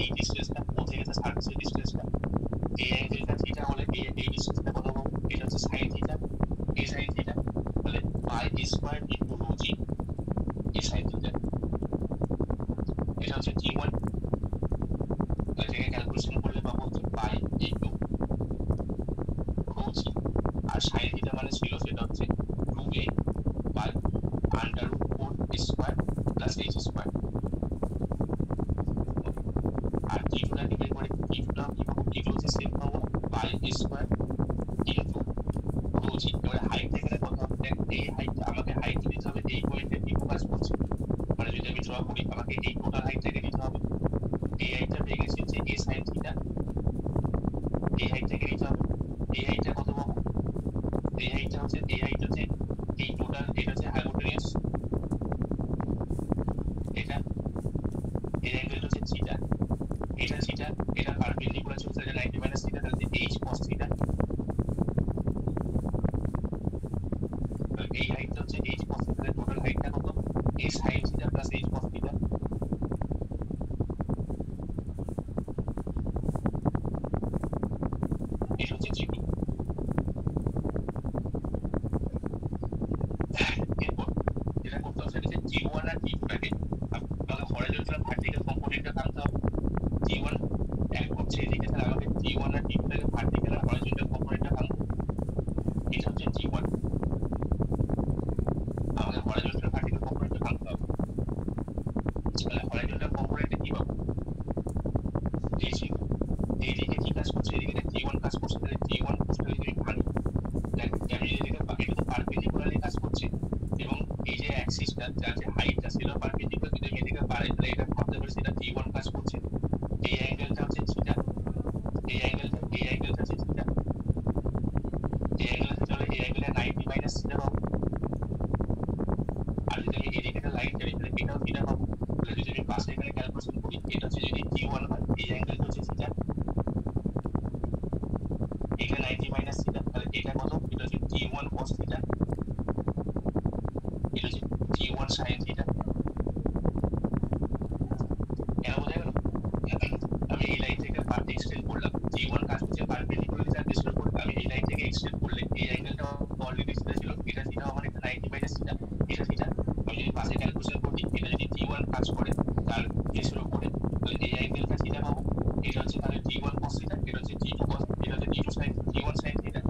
এই ডিসটেন্সটা ও থেকে সারফেসের ডিসটেন্সটা, এই অ্যাঙ্গেলটা থিটা হলে এই ডিসটেন্সটা কত পাবো, এটা হচ্ছে সাইন থিটা, এই সাইন থিটা, তাহলে পাই স্কয়ার ইনটু রো জি এই সাইন থিটা, এটা হচ্ছে t1, এটাকে ক্যালকুলেশন করলে পাবো হচ্ছে পাই ইনটু রো জি, আর সাইন থিটা মানে ছিল সেটা হচ্ছে 2a by √4 square plus h square, আর t2টাকে বের করে t2টা কি পাবো, t2 হচ্ছে সেম পাবো pi square into rho g. এবারে হাইট থেকে কত হবে, এই হাইটটা আমাকে হাইট দিতে হবে, এই পয়েন্টে t2 কাজ করছে, মানে যদি আমি ড্র করি আমাকে এই টোটাল হাইটটাকে নিতে হবে, এই হাইটটা পেয়ে গেছি হচ্ছে a sin থিটা, এই হাইটটাকে নিতে হবে, এই হাইটটা কত পাবো, এই হাইটটা হচ্ছে এই টোটাল, এটা হচ্ছে হাইপোটেনিয়াস, এটা এই অ্যাঙ্গেলটা হচ্ছে থিটা, এটা থিটা, এটা পারপেন্ডিকুলার ছিল সেটা 90 মাইনাস থিটা, তাহলে h cos থিটা, এই হাইটটা হচ্ছে h cos থিটা, টোটাল হাইটটা কত a sin theta plus h cos theta, এটা হচ্ছে g2। এরপর যেটা করতে হবে সেটা হচ্ছে g1 আর g2টাকে আমাকে হরাইজন্টাল ভার্টিক্যাল কম্পোনেন্টটা টানতে হবে, g1 এক করছে এদিকে, তাহলে আমাকে g1 আর g2টাকে ভার্টিক্যাল আর হরাইজন্টাল কম্পোনেন্টটা টানতে হবে, এটা হচ্ছে g1, আমাকে হরাইজন্টাল ভার্টিক্যাল কম্পোনেন্টটা টানতে হবে, তাহলে হরাইজন্টাল কম্পোনেন্টে কি পাবো, এইদিকে কি কাজ করছে, এদিকে g1 কাজ করছে, তাহলে g1 কোষটাকে যদি ভাঙি, আমি এদিকে এটা তো পারপেন্ডিকুলারলি কাজ করছে, এবং এই যে অ্যাক্সিসটা যার যে হাইটটা সেটা পারপেন্ডিকুলার, যদি আমি এদিকে বাড়াই তাহলে এটা ভাবতে পারি সেটা g1 কাজ করছে, এই অ্যাঙ্গেলটা হচ্ছে থিটা, এই অ্যাঙ্গেলটা হচ্ছে থিটা, এই অ্যাঙ্গেলটা চলে, এই অ্যাঙ্গেলে 90 মাইনাস থিটা পাবো, আর যদি আমি এদিকে একটা লাইন টানি তাহলে এটাও থিটা পাবো, তাহলে যদি আমি পাশে এখানে ক্যালকুলেশন করি, এটা হচ্ছে যদি g1 হয়, এই অ্যাঙ্গেলটা হচ্ছে থিটা, এখানে 90 মাইনাস থিটা, তাহলে এটা কত, এটা হচ্ছে g1 cos থিটা, এটা হচ্ছে g1 sin থিটা, কেন বোঝা গেল, আমি এই লাইন থেকে এক্সটেন্ড করলাম, g1 কাজ করছে পারপেন্ডিকুলারলি তার ডিসটেন্স করে, আমি এই লাইন থেকে এক্সটেন্ড করলে এই অ্যাঙ্গেলটা অলরেডি থিটা ছিল, এটা থিটা আমার এটা 90 মাইনাস থিটা, এটা থিটা, আমি যদি পাশে ক্যালকুলেশন করি এটা যদি g1 কাজ করে তার বেসের উপরে, তাহলে এই অ্যাঙ্গেলটা থিটা পাবো, এটা হচ্ছে তাহলে g1 cos থিটা, এটা হচ্ছে g2 cos, এটা হচ্ছে g1 sin থিটা,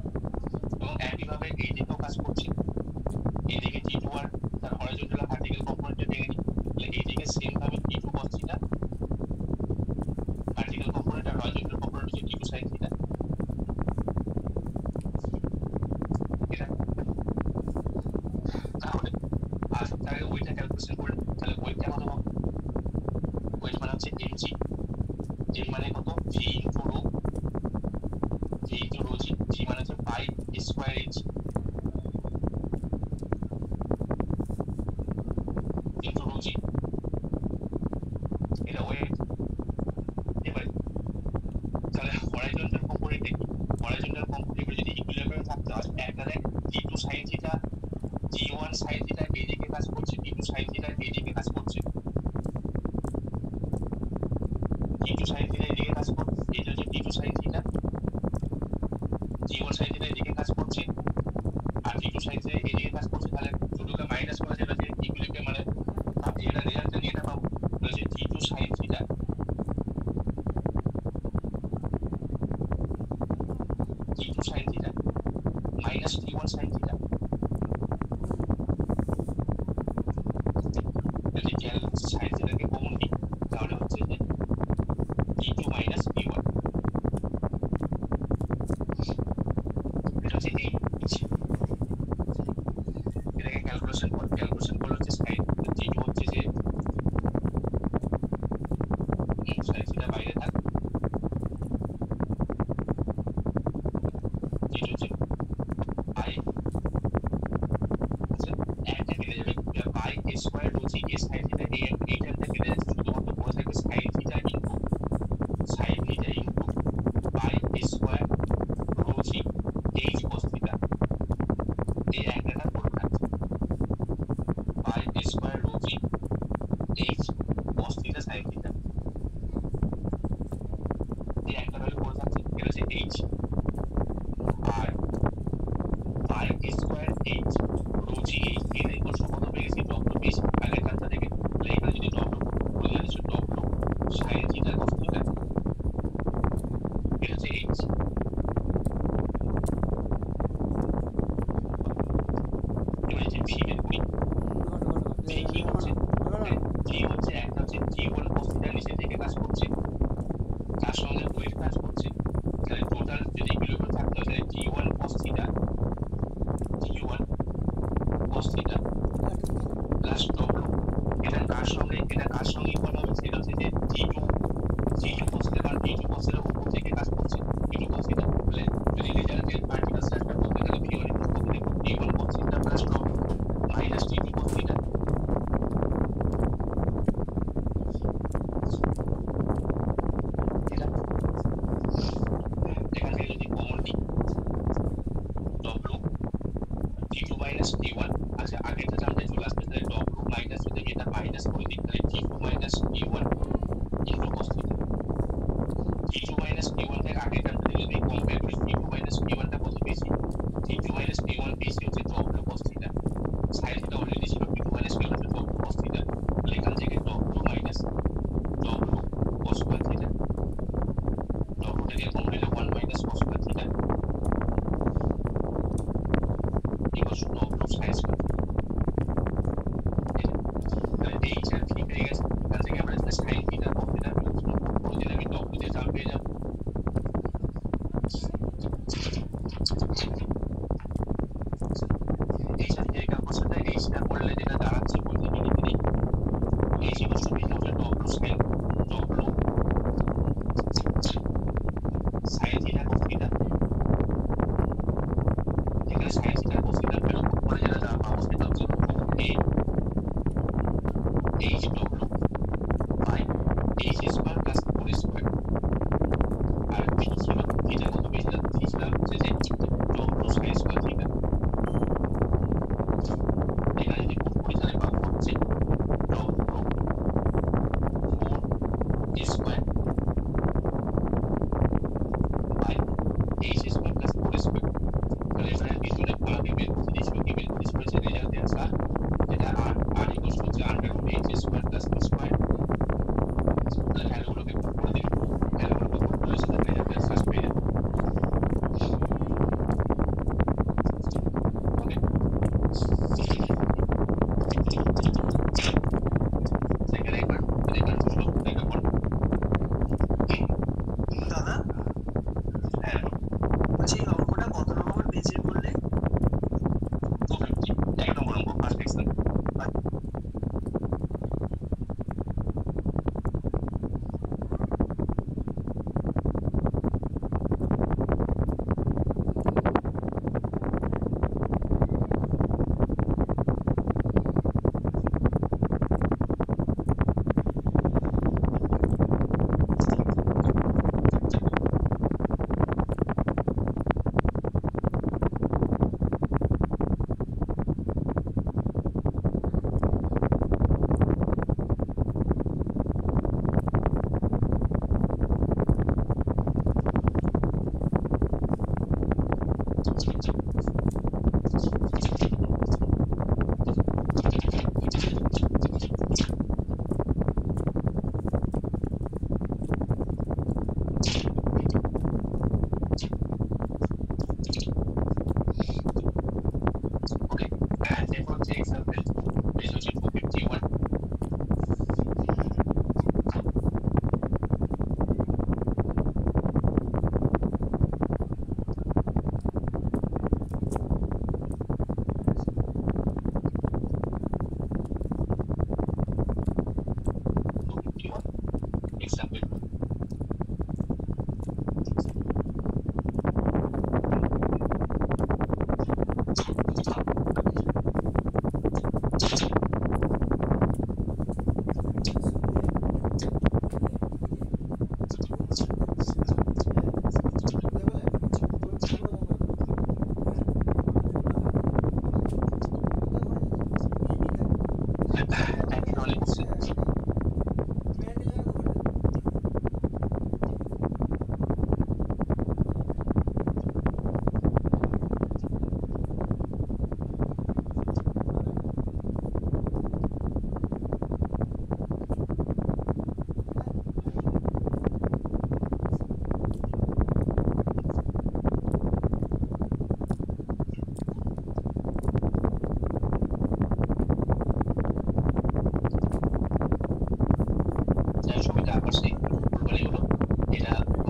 এবং একইভাবে এই দিকেও কাজ করছে, এইদিকে t2 আর তার হরাইজন্টাল ভার্টিক্যাল কম্পোনেন্টটা ভেঙে নিই, তাহলে এইদিকে সেম ভাবে t2 cos theta vertical component আর হরাইজন্টাল কম্পোনেন্ট হচ্ছে t2 sin থিটা, এটা তাহলে আর তাহলে ওইটা ক্যালকুলেশন করলে তাহলে ওইটা কত হবে, ওইটা মানে হচ্ছে mg, m মানে কত v into rho, v into rho g, g মানে হচ্ছে pi square h into rho g, এটা ওয়েট। এবারে তাহলে হরাইজন্টাল কম্পোনেন্টে কি, হরাইজন্টাল কম্পোনেন্টে যদি ইকুইলিব্রিয়াম থাকতে হয়, একটা দেখ g2 sin theta, g1 sin theta এইদিকে কাজ করছে, g2 sin থিটা এইদিকে কাজ করছে, g2 sin থিটা এইদিকে কাজ করছে, এটা হচ্ছে g2 sin theta, g1 sin theta এইদিকে কাজ করছে, আর g2 sin থিটা এইদিকে কাজ করছে, তাহলে দুটোকে মাইনাস করে যেটা যে ইকুইলিব্রিয়াম মানে এটা রেজাল্টটা নিয়ে এটা পাবো, এটা হচ্ছে g2 sin theta, g2 sin theta minus g1 sin theta, যদি sin থিটাকে কমন নিই তাহলে হচ্ছে যে g2 মাইনাস b1, এটা হচ্ছে এই, এটাকে ক্যালকুলেশন করলে হচ্ছে sin g2 হচ্ছে যে sin থিটা বাইরে থাক, g2 হচ্ছে পাই, আচ্ছা একটা কেটে যাবে pi square rho G a sin theta, এইটা কেটে যাচ্ছে, শুধুমাত্র পড়ে থাকবে sin theta into pi square rho জি h cos থিটা, এই একটা পড়ে থাকছে পাই স্কয়ার রো জি h cos theta sin theta, এই একটা ভ্যালু পড়ে থাকছে, এটা হচ্ছে এইচ। আর pi square H rho g H এর ইকুয়াল টু কত পেয়ে গেছি? ডব্লিউ পেয়েছি আগের কাজটা থেকে। তাহলে এখানে যদি ডব্লিউ বলে দিচ্ছি, W sine theta cos theta, এটা হচ্ছে এইচ। এবার হচ্ছে ভি বের করি। ভি কি হচ্ছে? ভি হচ্ছে একটা হচ্ছে জি ওয়ান কস থিটা নিচে থেকে কাজ করছে, তার সঙ্গে ওয়েট কাজ করছে। তাহলে টোটাল যদি ইকুইলিব্রিয়াম থাকতে হয় তাহলে G one cos theta, G one cos theta plus W, এটা কার সঙ্গে ইকুয়াল হবে? সেটা হচ্ছে যে জি টু কস থিটা, কারণ জি টু কস থিটা উপর থেকে কাজ করছে, জি টু কস থিটা। তাহলে যদি রেজাল্টের পার্টিকেল স্ট্রাকচার করতে তাহলে ভি ওয়ান ইকুয়াল কত লিখব? G one cos theta plus W minus G two cos theta. এখান থেকে যদি কমন নিই W G two minus G one, আচ্ছা আগেরটা জানতে চলে আসবে, তাহলে ডব্লিউ মাইনাস যদি আমি এটা মাইনাস করে দিই তাহলে জি two minus G one into cos theta. জি টু মাইনাস জি ওয়ান থেকে আগের টার্মটা যদি কম্পেয়ার করি, জি টু মাইনাস জি ওয়ানটা কত পেয়েছি? জি টু মাইনাস জি ওয়ান পেয়েছি হচ্ছে W cos theta, sine theta already ছিল, জি টু মাইনাস জি ওয়ান হচ্ছে ডব্লিউ কস থিটা। তাহলে এখান থেকে ডব্লিউ মাইনাস ডব্লিউ কস স্কয়ার থিটা, ডব্লিউ থেকে কম হলে 1 minus cos square theta equals two W sine square theta. তাহলে এইচ আর ভি পেয়ে গেছে, এখান থেকে আমরা যদি সাইন থিটা কস থিটা করে দিলে আমি ডব্লিউ দিয়ে টার্ম পেয়ে যাব। এইচ আর ভি এর কোশ্চেনটা এইচটা করলে যেটা দাঁড়াচ্ছে বলতে গেলে এইচ ইকুয়ালস টু ভি হচ্ছে W sine theta cos theta, এখানে সাইন থিটা কস থিটা বের করে যেটা যা পাবো সেটা হচ্ছে 2a H W by H square plus 4 square. আর ভি ছিল থিটা কত পেয়েছিলাম? ভি ছিল হচ্ছে যে ডব্লিউ সাইন স্কয়ার থিটা। এখানে যদি পুট করি তাহলে পাবো হচ্ছে W 4 square by H square plus 4 square. তাহলে এখানে ভিতরে আমাকে বের করতে দিয়েছিল, কি বের করতে হয়েছে? রেজাল্ট অ্যান্সার, যেটা আর আর ইকুয়ালস টু হচ্ছে under root H square plus B square. তাহলে ভ্যালুগুলোকে পুট করে দিই, ভ্যালুগুলোকে পুট করলে সেটা রেজাল্ট অ্যান্সার পেয়ে যাবো।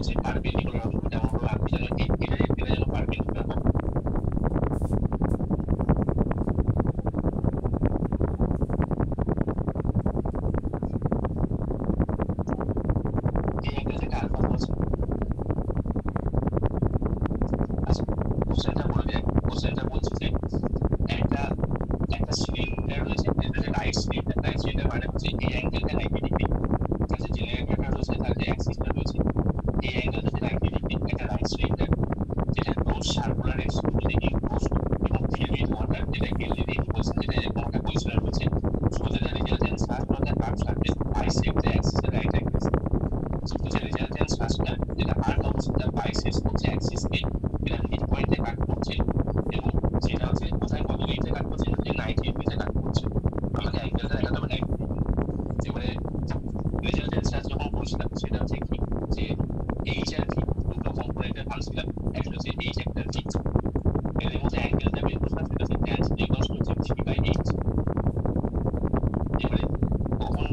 বলছে পারপেন্ডিকুলার হবে, যেমন ধরো আমি যেন এটা যেন পারপেন্ডিকুলার হয়। এই অ্যাঙ্গেল থেকে আলফা বলছে। আচ্ছা, কোশ্চেনটা বলে দেয়। কোশ্চেনটা বলছে যে একটা একটা সিলিন্ডার রয়েছে, এটা হচ্ছে রাইট সিলিন্ডার। রাইট সিলিন্ডার মানে হচ্ছে এই অ্যাঙ্গেলটা 90 ডিগ্রি। আচ্ছা, জেনারেটরটা রয়েছে, তার যে অ্যাক্সিসটা রয়েছে, এই অ্যাঙ্গেলটা হচ্ছে 90 ডিগ্রি। একটা রাইট সিলিন্ডার যেটা ক্লোজ সার্কুলার এক্সট্রুডে ইনক্লোজড এবং ফিল্ড উইথ ওয়াটার, যেটা কেলভিন ইকুয়েশন, যেটা এরকম একটা পজিশনে রয়েছে। So that the রিজাল্টেন্ট thrust on the curved surface bisect the axis at right angles. So the resultant thrustটা যেটা আর্ক অফ দ্য বাইসেক্টস হচ্ছে অ্যাক্সিসকে, এটা মিড পয়েন্টে কাট করছে, এবং সেটা হচ্ছে কোথায় কত ডিগ্রিতে কাট করছে, হচ্ছে 90 ডিগ্রিতে কাট করছে। আমাকে অ্যাঙ্গেলটা দেখাতে হবে 90 ডিগ্রি। এবারে রেজাল্টেন্ট thrust যখন বলছিলাম সেটা হচ্ছে কি, যে এইচ আর ভি দুটো কম্পোনেন্টের ভাঙছিলাম, একটা হচ্ছে এইচ একটা ভি। এর মধ্যে অ্যাঙ্গেলটা বের করছিলাম, সেটা হচ্ছে tan theta equals to V by H. এবারে কখন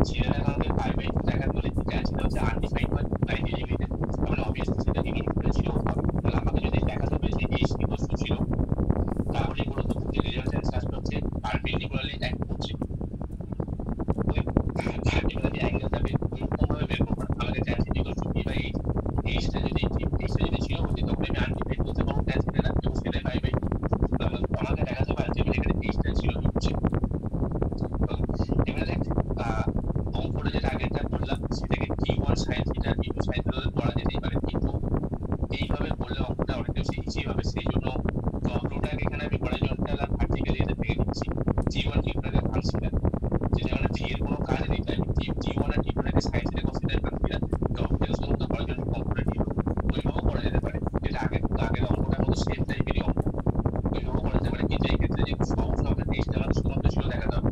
থিটাটা আমাকে পাই বাই 2 দেখাতে হলে tan থিটা হচ্ছে আনডিফাইন্ড বাই 90 ডিগ্রিতে, তাহলে অবভিয়াসলি সেটা ইনফিনিটি 0 হতে হবে। তাহলে আমাকে যদি দেখাতে হবে যে এইচ ইকুয়ালস টু 0, তাহলে বলতো যে রেজাল্টেন্ট thrust হচ্ছে পারপেন্ডিকুলারলি অ্যাক্ট করছে। ওকে, এবার আমি অ্যাঙ্গেলটা এরকম ভাবে বের করবো না, আমাকে tan theta equals to V by H. এইচটা যদি 0 হতো তখন আমি আনডিফাইন্ড বলতে পারবো tan থিটাটা, এবং সেটাই পাই বাই 2। আমাকে দেখাতে হবে আলটিমেটলি এখানে এইচটা 0 হচ্ছে। এবারে দেখ, অঙ্কটা যেটা আগেরটা করলাম সেটাকে t1 sin theta t2 sin theta বলা যেতেই পারে, কিন্তু এইভাবে করলে অঙ্কটা অনেক বেশি ইজি হবে। সেই জন্য টপরুটাকে এখানে আমি হরাইজন্টাল আর ভার্টিক্যালি এটা থেকে নিচ্ছি। t1 t2টাকে ভাঙছিলাম, যেটা মানে v এর কোনো কাজ নেই, তাই t1 আর t2টাকে sin থিটা cos থিটা ভাঙছিলাম, টপরুটাকে শুধু হরাইজন্টাল কম্পোনেন্ট নিল। ওইভাবেও করা যেতে পারে, যেটা আগের অঙ্কটার মতো সেম টাইপেরই অঙ্ক, ওইভাবেও করা যেতে পারে। কিন্তু এই ক্ষেত্রে যে সহজ হবে এইচটা আমাকে শুধুমাত্র 0 দেখাতে হবে।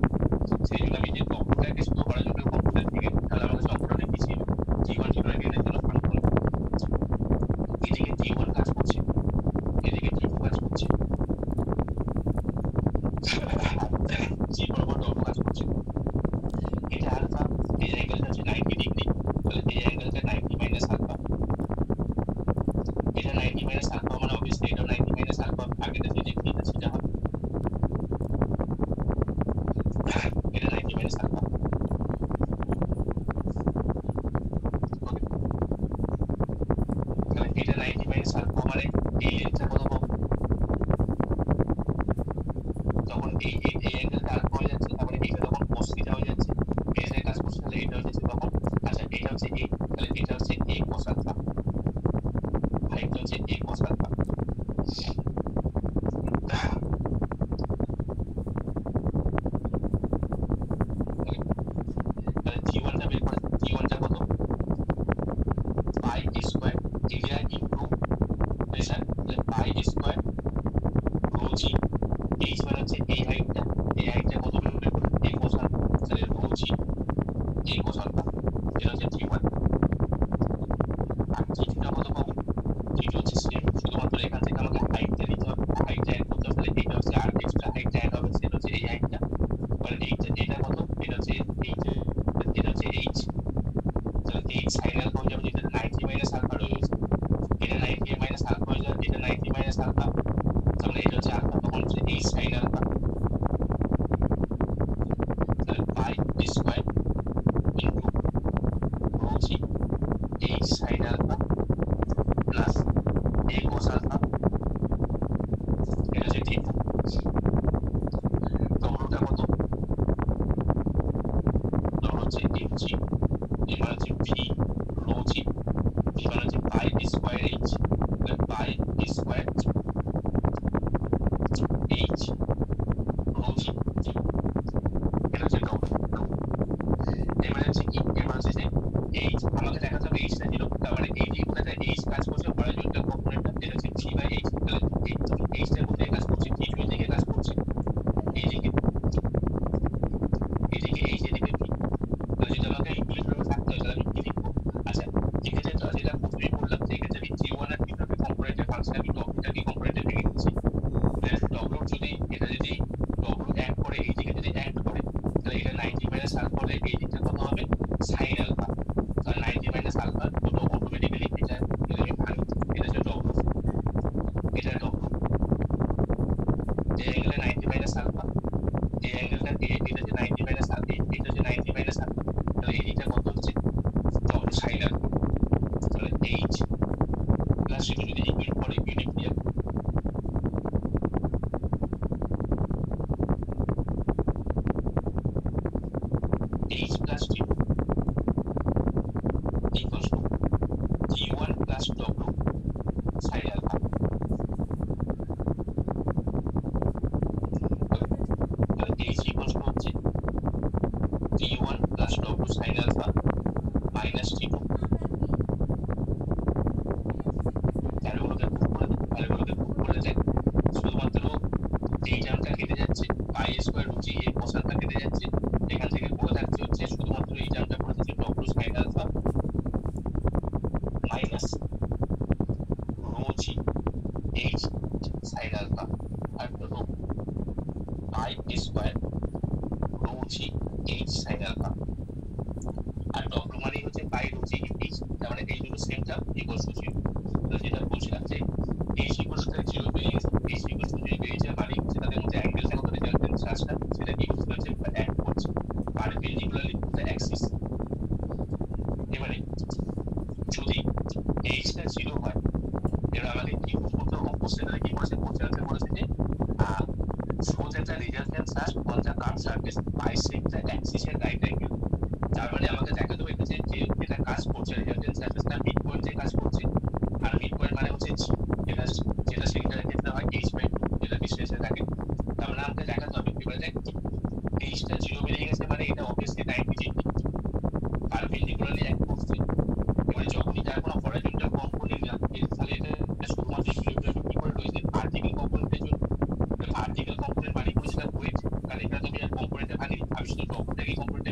সেই জন্য আমি যে টপরুটাকে শুধু হরাইজন্টাল কম্পোনেন্ট থেকে, তাহলে আমাকে সম্পূর্ণ অনেক বেশি t1 t2টাকে এর জন্য ভাগ করব। এদিকে t1 কাজ করছে, এদিকে t2 কাজ করছে, জি বরাবর ডব্লিউ কাজ করছে। এটা আলফা, এই অ্যাঙ্গেলটা হচ্ছে 90 ডিগ্রি, তাহলে এই অ্যাঙ্গেলটা 90 মাইনাস আলফা। এটা 90 মাইনাস আলফা মানে অবভিয়াসলি এটাও 90 মাইনাস আলফা, আগেটা যে থিটা সেটা হবে। এটা 90 মাইনাস আলফা। ওকে, তাহলে এটা 90 মাইনাস আলফা মানে এই লেন্থটা কত পাবো, তখন এই অ্যাঙ্গেলটা আলফা হয়ে যাচ্ছে, তারপরে এটা তখন cos থিটা হয়ে যাচ্ছে, এটা কাজ করছে, তাহলে এটা হয়ে যাচ্ছে তখন। আচ্ছা, এটা হচ্ছে a, তাহলে এটা হচ্ছে a cos আলফা, আর এটা হচ্ছে a cos আলফা। তাহলে t1টা বের করে, t1টা কত, pi square area into pressure, তাহলে pi square rho g. H মানে হচ্ছে এই হাইটটা, এই হাইটটা কত বের করে a cos আলফা, তাহলে rho G a cos alpha. এটা হচ্ছে t1। আর t2টা কত পাবো, t2 হচ্ছে সেম, শুধুমাত্র এখান থেকে আমাকে হাইটটা নিতে হবে, হাইটটা অ্যাড করতে হবে। তাহলে এটা হচ্ছে আর এক্সট্রা হাইটটা অ্যাড হবে, সেটা হচ্ছে এই হাইটটা। তাহলে এটা কত, এটা হচ্ছে এইচ, এটা হচ্ছে এইচ, তাহলে এইচ সাইন আলফা হয়ে যাবে, যেটা 90 মাইনাস আলফা রয়েছে, এটা 90 মাইনাস আলফা হয়ে যাবে, এটা 90 মাইনাস আলফা, তাহলে এটা হচ্ছে আলফা, তখন হচ্ছে এইচ সাইন আলফা। তাহলে pi square into rho g H sine alpha plus a cos alpha, এটা হচ্ছে t2। টপরুটা কত, টপর হচ্ছে mg, এবার হচ্ছে v রো জি, এবার হচ্ছে pi square H, pi square H rho g, এটা হচ্ছে টপর। এবার হচ্ছে কি, এবার হচ্ছে যে এইচ আমাকে দেখাতে হবে এইচটা 0, তার মানে এই যে কোথায় এইচ কাজ করছে হরাইজন্টাল কম্পোনেন্টটা, এটা হচ্ছে ভি বাই এইচ। তাহলে এইচটা কোথায় কাজ করছে, t2 এর দিকে কাজ করছে, এইদিকে, এদিকে এইচ, এদিকে ভি। তাহলে যদি আমাকে ইকুইলিব্রিয়ামে থাকতে হয় তাহলে আমি কি লিখবো। আচ্ছা, এক্ষেত্রে যেটা প্রথমেই বললাম যে এক্ষেত্রে আমি t1 আর t2 কম্পোনেন্টের ফাংশন, আমি টপরুটাকে কম্পোনেন্টে ভেঙে দিচ্ছি। টপরুট যদি এটা যদি টপরুট অ্যাড করে এইদিকে যদি অ্যাড করে, তাহলে এটা 90 মাইনাস আলফা হলে এই দিকটা কত হবে, সাইন আলফা। তাহলে 90 মাইনাস আলফা দুটো automatic H plus T two যদি ইকুইট করে ইউনিক্লিয়ার H plus T two equals to T1 plus W sin alpha. H equals to হচ্ছে T1 plus W sin alpha minus T2. ভ্যালুগুলোকে put করে দেয় শুধুমাত্র এই টার্মটা কেটে যাচ্ছে পাই স্কয়ার রুচি এই কোসানটা কেটে যাচ্ছে এখান থেকে পড়ে থাকছে হচ্ছে শুধুমাত্র এই টার্মটা পড়ে থাকছে W sin alpha minus rho g h sin alpha আর rho pi square rho g h sin alpha আর w মানে হচ্ছে pi rho g h তার মানে এই দুটো সেম টার্ম ইকুয়ালস টু 0 তো যেটা বলছিলাম যে h ইকুয়ালস টু 0 বেরিয়ে গেছে h ইকুয়ালস টু 0 বেরিয়ে যাওয়ার মানে হচ্ছে তাদের মধ্যে অ্যাঙ্গেলটা কত রেজাল্টেন্ট চার্জটা সেটা কি হচ্ছে অ্যাড করছে পারপেন্ডিকুলারলি টু দ্য অ্যাক্সিস এবারে যদি h টা 0 হয় এবার আমাদের কি করতে হবে কোশ্চেনটা কি বলেছে কোশ্চেনটা বলেছে যে show that the resultant charge on the curved surface bisects the axis at right angle তার মানে আমাকে দেখাতে হবে যে যেটা কাজ করছে রেজাল্টেন্ট সারফেসটা মিড পয়েন্টে কাজ করছে আর মিড পয়েন্ট মানে হচ্ছে যেটা যেটা সেন্টারের ক্ষেত্রে হয় h/2 যেটা ডিসটেন্সে থাকে তার মানে আমাকে দেখাতে হবে এবারে দেখ h টা 0 বেরিয়ে গেছে মানে এটা অবভিয়াসলি 90 ডিগ্রি পারপেন্ডিকুলারলি অ্যাক্ট করছে এবারে যখনই তার কোনো হরাইজন্টাল কম্পোনেন্ট লাগে তাহলে এটা শুধুমাত্র ইকুইলিব্রিয়াম কি করে রয়েছে ভার্টিক্যাল কম্পোনেন্টের জন্য ভার্টিক্যাল কম্পোনেন্ট মানে হচ্ছে তার ওয়েট কারণ এটা তো আমি কম্পোনেন্টে ভাঙিনি আমি শুধু টপটাকে কম্পোনেন্টে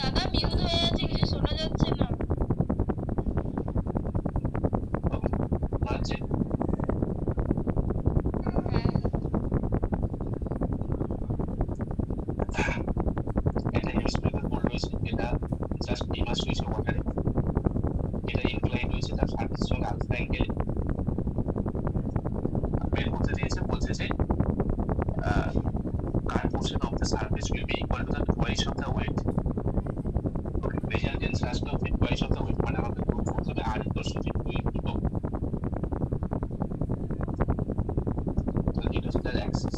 দাদা মিউট হয়ে আছে, কিছু শোনা যাচ্ছে না। আছে হ্যাঁ একটা হেমিস্ফেরিক্যাল পোল রয়েছে, এটা জাস্ট ইমার্স রয়েছে ওয়াটারে, এটা ইনক্লাইন রয়েছে তার সারফেসের সঙ্গে আলফা অ্যাঙ্গেলে। বের করতে দিয়েছে, বলছে যে কার portion of the surface will be equal to the twice of the weight. Okay, resultant thrust of the twice of the weight, মানে আমাকে প্রুভ করতে হবে আর ইকুয়ালস টু 2 ইনটু ডব্লিউ। তাহলে এটা হচ্ছে তার অ্যাক্সিস,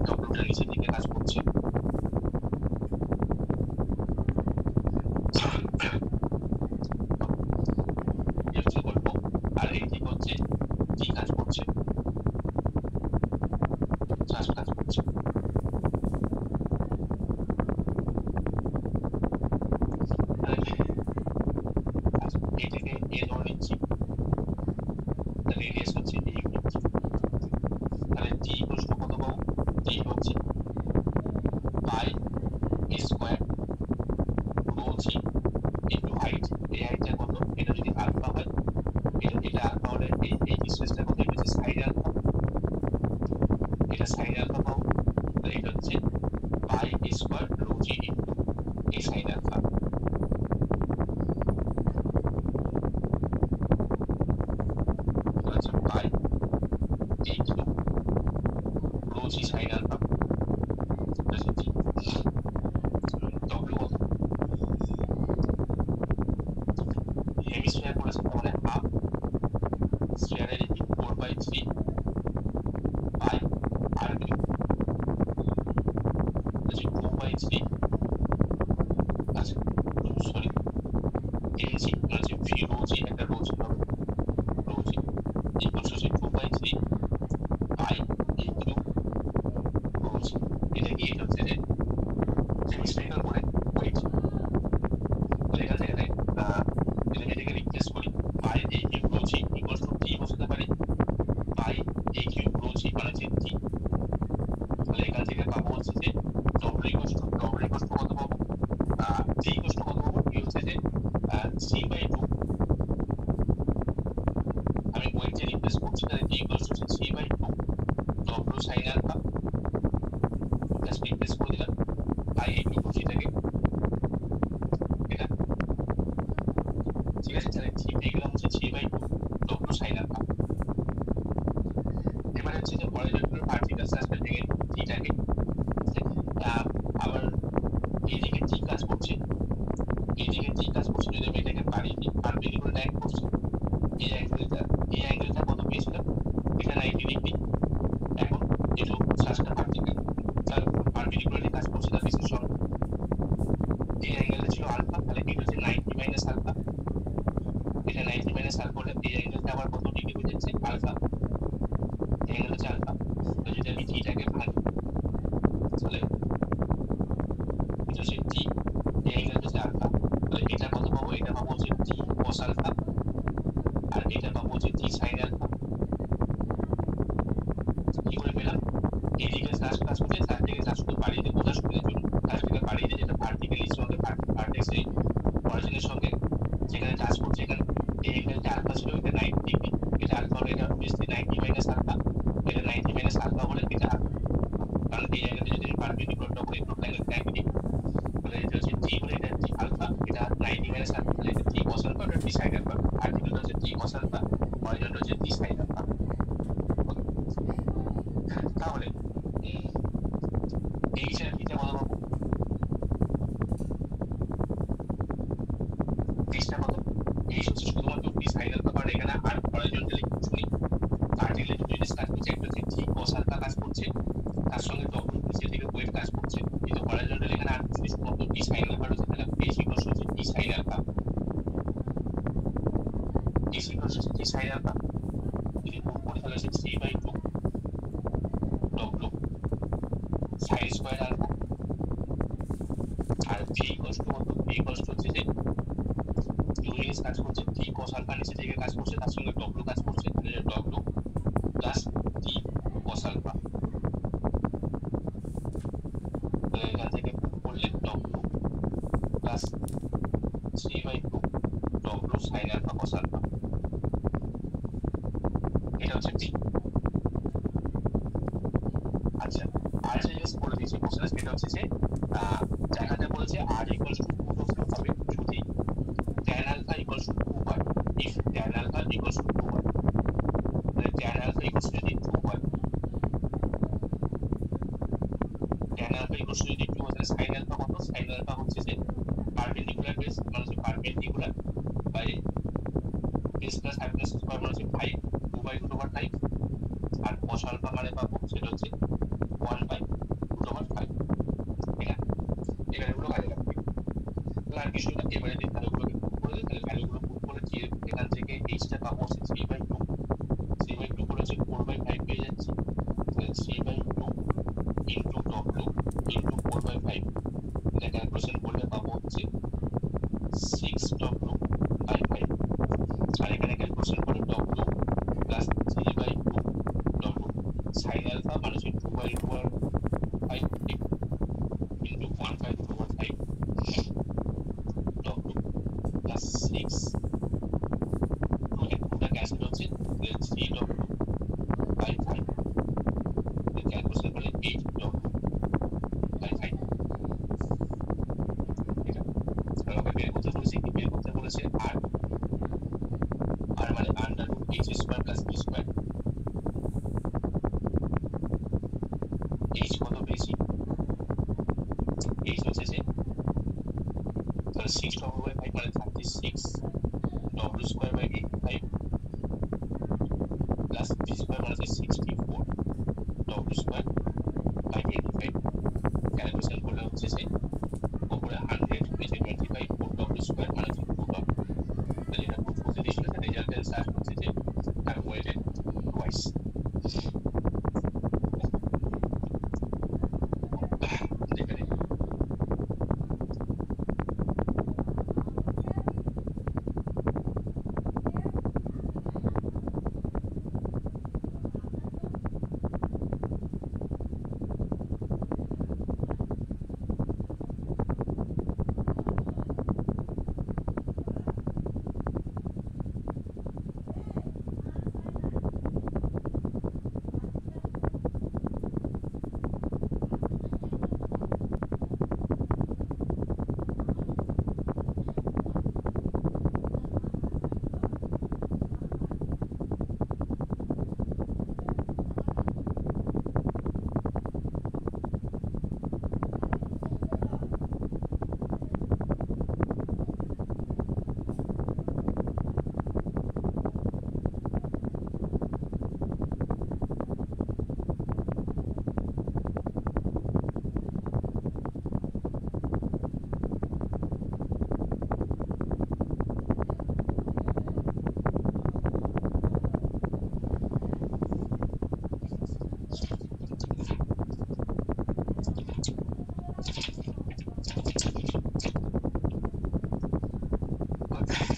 ডব্লিউটা নিচের দিকে কাজ করছে। এই হচ্ছে গল্প। আর এই দিক হচ্ছে টি কাজ করছে, থ্রাস্ট কাজ করছে। এটাকে এ ধরে নিচ্ছি, রেডিয়াস হচ্ছে এই ইউনিট। তাহলে টি ইকুয়ালস টু কত পাবো? টি হচ্ছে pi square rho G into height. এই হাইটটা কত? এটা যদি আলফা হয়, এটা আলফা হলে এই ডিসটেন্সটা কত? এটা হচ্ছে সাইন আলফা, এটা সাইন আলফা পাবো। তাহলে এটা হচ্ছে pi square rho G into এই সাইন আলফা। আচ্ছা, পাই এই cube rho G sine alpha plus G W কত? হেমিস্ফিয়ার বলেছে, তাহলে হাফ স্ফিয়ারের এরিয়া 4/3 পাই আর কিউ, হচ্ছে 2/3। আচ্ছা সরি, এনজি হচ্ছে ভি রো জি, একটা রো জি হবে, রো জি ইকুয়ালস হচ্ছে 2/3 পাই এ কিউ রো জি। এটা কি? এটা হচ্ছে যে হেমিস্ফিয়ারিক্যাল কোণের ওয়েট। তাহলে এখান থেকে এটাকে রিপ্লেস করি, pi A Q rho g equals to T বসাতে পারি, পাই এ কিউ রো জি মানে হচ্ছে টি। তাহলে এখান থেকে পাবো হচ্ছে যে ডব্লিউ ইকুয়ালস টু কত পাবো? টি ইকুয়ালস টু কত পাবো? টি হচ্ছে যে c/2। আমি ওয়েটে রিপ্লেস করছি, তাহলে T equals to 3/2 W sine alpha, just replace করে দিলাম পাই এ কিউ রো জি থেকে এটা। ঠিক আছে, তাহলে টি পেয়ে গেলাম হচ্ছে 3/2 ডব্লিউ সাইন আলফা। এবার হচ্ছে যে হরিজন্টাল ভার্টিক্যাল সাসপেন্ড থেকে টিটাকে আবার এইদিকে টি কাজ করছে, এইদিকে টি কাজ করছে, যদি আমি এটাকে বাড়িয়ে দিই, পারপেন্ডিকুলার লাইন করছে, এই অ্যাঙ্গেলটা কত পেয়েছিলাম? এটা 90 ডিগ্রি। এখন যেহেতু শ্বাসটা ভার্টিক্যাল, তার পারপেন্ডিকুলারলি কাজ করছে তার বেসের সঙ্গে, এই অ্যাঙ্গেলটা ছিল আলফা, তাহলে এটা হচ্ছে 90 মাইনাস আলফা। এটা 90 মাইনাস আলফা হলে এই অ্যাঙ্গেলটা আবার কত ডিগ্রি হয়ে যাচ্ছে? আলফা। এই অ্যাঙ্গেল হচ্ছে আলফা। তো যদি আমি টিটাকে ভাঙি, তাহলে এটা হচ্ছে টি, এই অ্যাঙ্গেল হচ্ছে আলফা। তাহলে এটা কত পাবো? এটা পাবো হচ্ছে টি কস আলফা, আর এটা পাবো হচ্ছে টি সাইন আলফা। কি করে পেলাম? এইদিকে কাজ করছে, তার থেকে কাজ শুধু বাড়িয়ে দিয়ে বোঝা সুবিধার জন্য কাজটাকে বাড়িয়ে দিয়ে, যেটা ভার্টিক্যালির সঙ্গে ভার্টেক্স এই অরিজিনের সঙ্গে যেখানে কাজ করছে, এখানে এই অ্যাঙ্গেলটা আলফা ছিল, এটা 90 ডিগ্রি। এটা আলফা হলে এটা অবভিয়াসলি 90 মাইনাস আলফা, এটা 90 মাইনাস আলফা হলে এটা আলফা। কারণ এই অ্যাঙ্গেলটা যদি পারপেন্ডিকুলারটা করে টোটাল অ্যাঙ্গেল 90 ডিগ্রি, তাহলে এটা হচ্ছে টি হলে এটা টি আলফা, এটা 90 মাইনাস আলফা, তাহলে এটা টি কস আলফা, এটা টি সাইন আলফা। ভার্টিক্যালটা হচ্ছে টি কস আলফা, হরিজন্টাল হচ্ছে টি সাইন আলফা। তাহলে এই হিসাবে টিটা কত পাবো? টিটা কত? এই হচ্ছে শুধুমাত্র টি সাইন আলফা, কারণ এখানে আর হরিজন্টালি কিছু নেই। ভার্টিক্যালি দুটো জিনিস কাজ করছে, একটা হচ্ছে টি কস আলফা কাজ করছে, তার সঙ্গে ডব্লিউ নিচে থেকে ওয়েট কাজ করছে, কিন্তু হরিজন্টালি এখানে আর কিছু শুধুমাত্র টি সাইন আলফা রয়েছে। তাহলে এই ইকুয়ালস হচ্ছে টি সাইন আলফা, এই ইকুয়ালস হচ্ছে টি সাইন আলফা। যদি গুণ করি তাহলে হচ্ছে 3/2 ডব্লিউ সাইন স্কয়ার আলফা। আর ভি ইকুয়ালস টু কত? ভি ইকুয়ালস টু হচ্ছে যে দুটো জিনিস কাজ করছে, টি কস আলফা নিচে থেকে কাজ করছে, তার সঙ্গে ডব্লিউ কাজ করছে, তাহলে ডব্লিউ প্লাস টি কস আলফা। এখান থেকে গুণ করলে W 3/2 W sin alpha cos alpha, এটা হচ্ছে P। আচ্ছা, আর যে জিনিস বলে দিয়েছে কোশ্চেনে সেটা হচ্ছে যে দেখাতে বলেছে r equals to 2 ধরতে হবে যদি tan alpha equals to 2y, if tan alpha equals to 2y, মানে tan alpha equals to যদি 2y, tan alpha equals to যদি 2 হয় তাহলে sin alpha কত? sin alpha হচ্ছে যে পারপেন্ডিকুলার বেস মানে হচ্ছে perpendicular by base plus hypotenuse square মানে হচ্ছে 5 2/5, আর cos alpha মানে পাবো সেটা হচ্ছে 1/5, ঠিক আছে? এই ভ্যালুগুলো কাজে লাগবে। তাহলে আর কিছু না, এবারে যদি ভ্যালুগুলোকে পুট করে দিই তাহলে ভ্যালুগুলো পুট করে যে এখান থেকে h টা পাবো হচ্ছে 3/2 করে হচ্ছে 4/5 পেয়ে যাচ্ছি, তাহলে 3/2 ইন্টু w ইন্টু 4/5, এটা ক্যালকুলেশন করলে পাবো হচ্ছে 6w/5, আর এখানে ক্যালকুলেশন করে w plus 3/2 w sin alpha মানে হচ্ছে 2/5 into 1/5 w plus 6 2টা ক্যান্সেল হচ্ছে 3w/5, ক্যালকুলেশন করলে 8w/5, ঠিক আছে? আমাকে বের করতে বলেছে কি? বের করতে বলেছে r মানে under root h square plus b square. h কত পেয়েছি? h হচ্ছে যে তাহলে 6w/5 মানে 36 w square by 85 plus b square মানে 64 w স্কয়ার বাই 85, ক্যালকুলেশন করলে হচ্ছে যে উপরে 100 নিচে 25 4w স্কয়ার মানে 2w, তাহলে এটা পুট করতে দিয়েছিল যে রেজাল্ট অ্যান্সার হচ্ছে যে আর ওয়েটেড টুয়াইস। দেখে নিন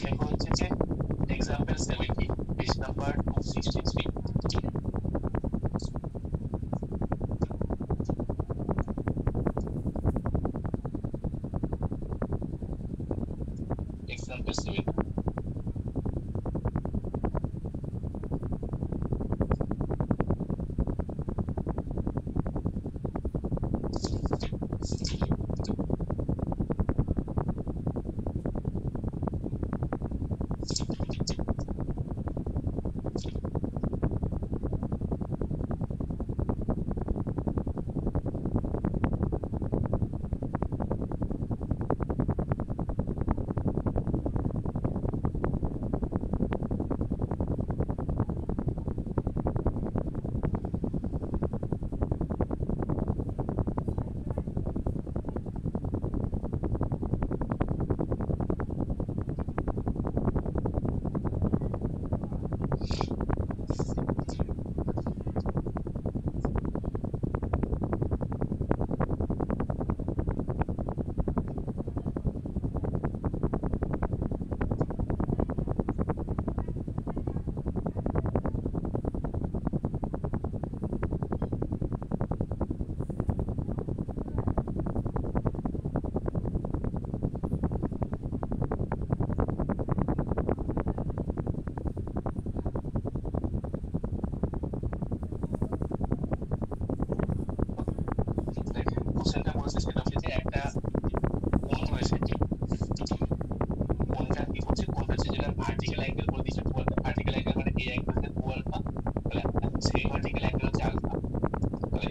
এরপর হচ্ছে যে এক্সাম্পল 70 পেজ নাম্বার 263। এক্সাম্পল 70,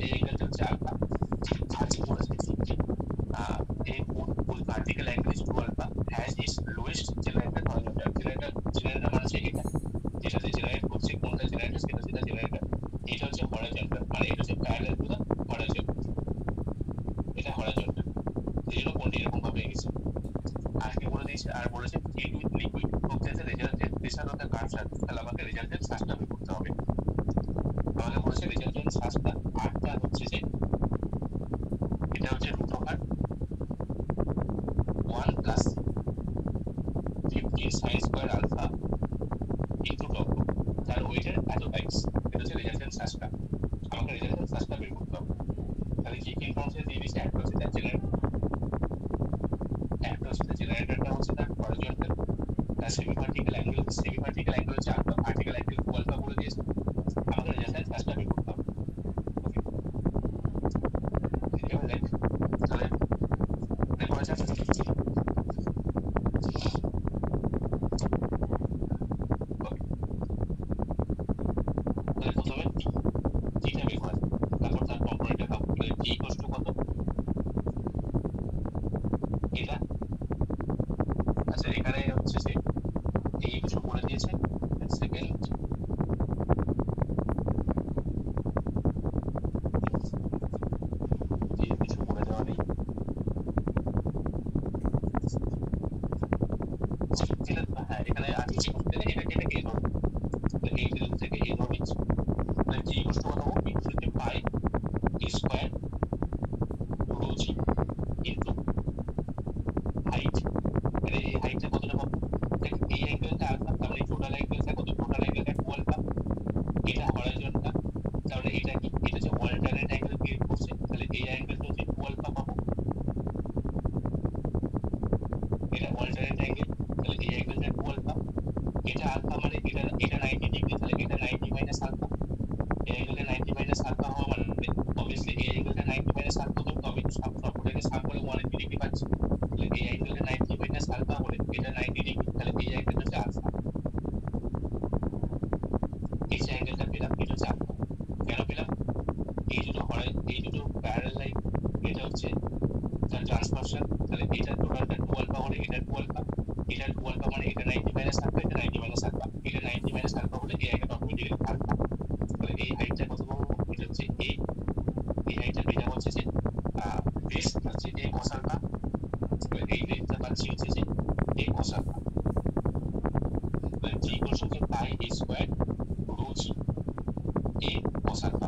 এই অ্যাঙ্গেলটা হচ্ছে আলফা। আর কি বলেছে a cone whose vertical angle is 2 alpha has its lowest generated horizontal generator মানে হচ্ছে এটা যেটাতে জেনারেট করছে কোনটা জেনারেটর সেটা জেনারেটর এটা হচ্ছে হরাইজন্টাল মানে এটা হচ্ছে প্যারালাল টু দা হরাইজন এটা হরাইজন্টাল এই জন্য কোনটি এরকম ভাবে এগিয়েছে আর কি বলে দিয়েছে আর বলেছে ফিল্ড উইথ লিকুইড প্রক্রিয়াতে resultant pressure of the curve surface তাহলে আমাকে রেজাল্টেন্ট সার্চটা বের করতে হবে আমাকে বলেছে রেজাল্টেন্ট সার্চটা আরটা হচ্ছে যে এটা হচ্ছে root over 1 plus 15 sin square alpha into log 2 তার ওয়েটের এত টাইমস এটা হচ্ছে রেজাল্টেন্ট সার্চটা আমাকে রেজাল্টেন্ট সার্চটা বের করতে হবে তাহলে কি কি ইনফরমেশন দিয়ে দিয়েছে একটা হচ্ছে তার জেনারেটরটা হচ্ছে তার হরিজন্টাল তার সেমি ভার্টিক্যাল অ্যাঙ্গেল হচ্ছে আলফা ভার্টিক্যাল অ্যাঙ্গেল 2 আলফা বলে দিয়েছে আমাকে রেজাল্টেন্ট সার্চটা বের করতে হবে এবার দেখ তাহলে দেখো আছে প্রথমে টিটা বের করা তারপর তার কম্পোনেন্টটা ভাগ টি ইকুয়ালস টু কত এটা আচ্ছা এখানে হচ্ছে যে এই কিছু বলে দিয়েছে সেকেন্ড এই কিছু বলে দেওয়া নেই এটা হ্যাঁ এখানে আছে কি বলতে এটাকে এ ধরো এই বিন্দু থেকে এ ধরে নিচ্ছি তাহলে টি ইকুয়ালস টু কত হবে টি হচ্ছে pi square rho G into height মানে এই হাইটটা কতটা পাবো দেখ এই অ্যাঙ্গেলটা আলফা তাহলে এই টোটাল অ্যাঙ্গেলটা কত টোটাল অ্যাঙ্গেলটা 2 আলফা এটা হরাইজন্টাল তাহলে এটা কি এটা হচ্ছে অল্টারনেট অ্যাঙ্গেল ক্রিয়েট করছে তাহলে এই অ্যাঙ্গেলটা হচ্ছে 2 আলফা পাবো এটা অল্টারনেট অ্যাঙ্গেল তাহলে এই অ্যাঙ্গেলটা 2 আলফা এটা আলফা মানে এটা 90 ডিগ্রি তাহলে এটা 90 মাইনাস আলফা এই অ্যাঙ্গেলটা 90 মাইনাস আলফা হওয়া মানে obviously এই অ্যাঙ্গেলটা 90 মাইনাস আলফা তো তবে সবটাকে সাম করে 180 ডিগ্রি পাচ্ছি তাহলে এই অ্যাঙ্গেলটা 90 মাইনাস আলফা হলে এটা 90 ডিগ্রি তাহলে এই অ্যাঙ্গেলটা হচ্ছে আলফা এই যে অ্যাঙ্গেলটা পেলাম এটা হচ্ছে আলফা কেন পেলাম এই দুটো প্যারালাল লাইন এটা হচ্ছে তার ট্রান্সফারশন তাহলে এটা টোটালটা 2 আলফা হলে এটা 2 আলফা এটা 2 আলফা মানে এটা 90 মাইনাস আলফা এটা 90 মাইনাস আলফা এটা 90 মাইনাস আলফা হলে এই অ্যাঙ্গেল অটোমেটিক্যালি আলফা তাহলে এই হাইটটা কত পাবো এটা হচ্ছে এই হাইটটা পেলাম হচ্ছে যে বেস হচ্ছে a cos আলফা এই রেটটা পাচ্ছি হচ্ছে যে a cos আলফা তাহলে g ইকুয়ালস হচ্ছে pi a square rho G a cos alpha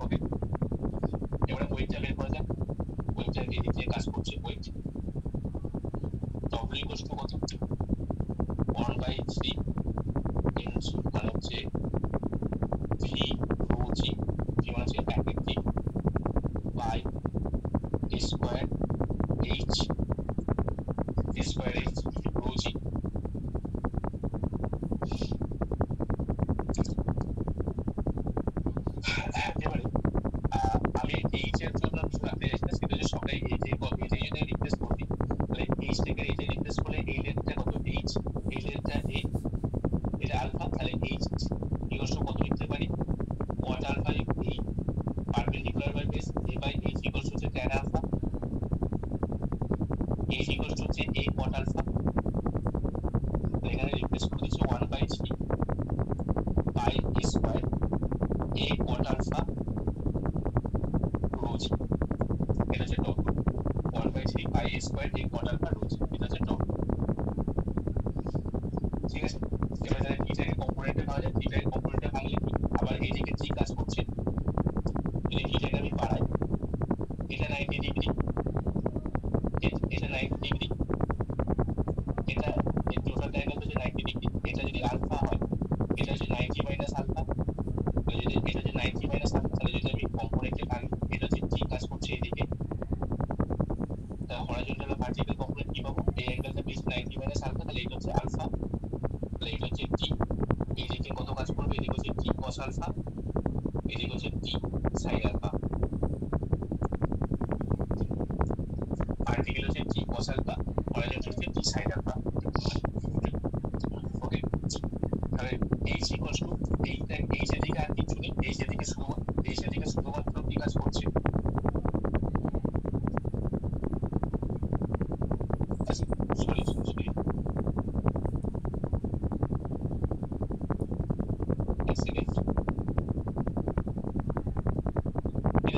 okay এবারে ওয়েটটা বের করা যাক ওয়েটটা এদিক দিয়ে কাজ করছে ওয়েট w ইকুয়ালস টু কত 1/3 ইনটু মানে হচ্ছে v রো জি v মানে হচ্ছে packet T by a square h rho g এবারে আমি এইচ এর জন্য কিছু রাখতে চাইছি না সেটা হচ্ছে সবাই এই যে যদি রিপ্লেস করবি তাহলে এইচ থেকে এই যে রিপ্লেস করলে এই লেন্থটা কত এইচ এই লেন্থটা এ এটা আলফা তাহলে এইচ ইকুয়ালস টু কত লিখতে পারি কট আলফা এই perpendicular by base a by h equals to tan alpha h equals to হচ্ছে a cot আলফা এখানে রিপ্লেস করে দিচ্ছি 1/3 pi square a cot alpha rho g এটা হচ্ছে top 1/3 pi square a cot alpha rho g এটা হচ্ছে top ঠিক আছে এবার যারা থিটাকে কম্পোনেন্টে পাওয়া যায় থিটাকে কম্পোনেন্টে ভাঙলে কি আবার এইদিকে জি কাজ করছে যদি থিটাকে আমি বাড়াই এটা 90 ডিগ্রি এটা 90 ডিগ্রি এটা এই টোটাল অ্যাঙ্গেল হচ্ছে 90 ডিগ্রি এটা যদি আলফা হয় এটা হচ্ছে 90 মাইনাস আলফা যদি এটা হচ্ছে 90 মাইনাস আলফা তাহলে যদি আমি কম্পোনেন্টে ভাঙি এটা হচ্ছে জি কাজ করছে এইদিকে তা হরাইজন্টাল আর ভার্টিক্যাল কম্পোনেন্ট কি পাবো এই অ্যাঙ্গেলটা বেশ 90 মাইনাস আলফা তাহলে এটা হচ্ছে আলফা তাহলে এটা হচ্ছে টি এইদিকে কত কাজ করবে এদিকে হচ্ছে টি cos আলফা এদিকে হচ্ছে টি sin আলফা ভার্টিক্যাল হচ্ছে টি cos আলফা হরাইজন্টাল হচ্ছে টি sin আলফা ওকে তাহলে h ইকুয়ালস টু এইটা h এর দিকে আর কিছু নেই h এর দিকে শুধু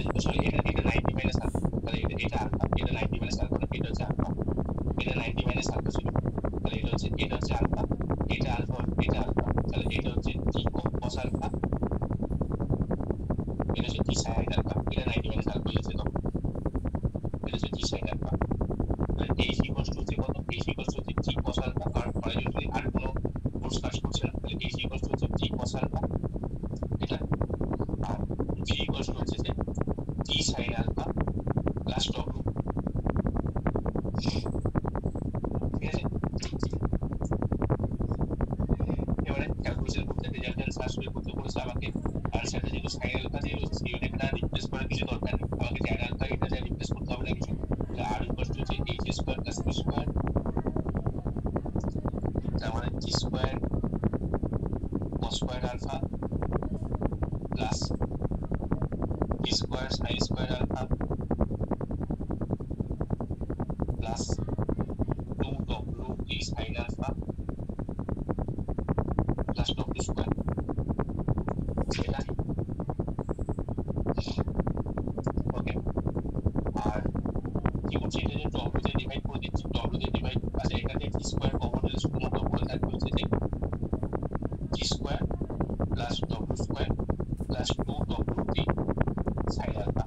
এটা সরি এটা 90 মাইনাস আলফা, তাহলে এটা আলফা, এটা 90 মাইনাস আলফা, এটা হচ্ছে আলফা, এটা 90 মাইনাস আলফা ছিল, তাহলে এটা হচ্ছে আলফা, এটা আলফা, তাহলে এটা হচ্ছে টি কস আলফা, এটা হচ্ছে টি সাইন আলফা, এটা 90 মাইনাস আলফা হয়েছে, তো এটা হচ্ছে টি সাইন আলফা, তাহলে এইচ ইকুয়ালস টু হচ্ছে কত, এইচ ইকুয়ালস টু হচ্ছে টি কস আলফা, কারণ হরাইজন্টালি যদি আর কোনো ফোর্স কাজ করছে না, তাহলে এইচ ইকুয়ালস টু হচ্ছে টি কস আলফা, এটা আর ভি ইকুয়ালস টু হচ্ছে যে টি সাইন আলফা প্লাস ডব্লিউ, ঠিক আছে। এবারে ক্যালকুলেশন করতে রেজাল্টেন্ট সার্চ করতে বলেছে আমাকে, আর সেটা যেহেতু সাইন আলফা দিয়ে রয়েছে সেই এটা রিপ্লেস করার কিছু দরকার নেই, আমাকে ট্যান আলফা এটা যা রিপ্লেস করতে হবে না কিছু, আর ইকুয়ালস টু হচ্ছে H square plus B square, তার মানে T square cos square alpha plus B square sine square alpha plus 2w T sine alpha plus w square, এটা ওকে। আর কি করছি, এটা যে w দিয়ে ডিভাইড করে দিচ্ছি, w দিয়ে ডিভাইড, আচ্ছা এখানে টি স্কয়ার কমন হলে শুধুমাত্র পড়ে থাকবে হচ্ছে যে T square plus w square plus 2w T sine alpha,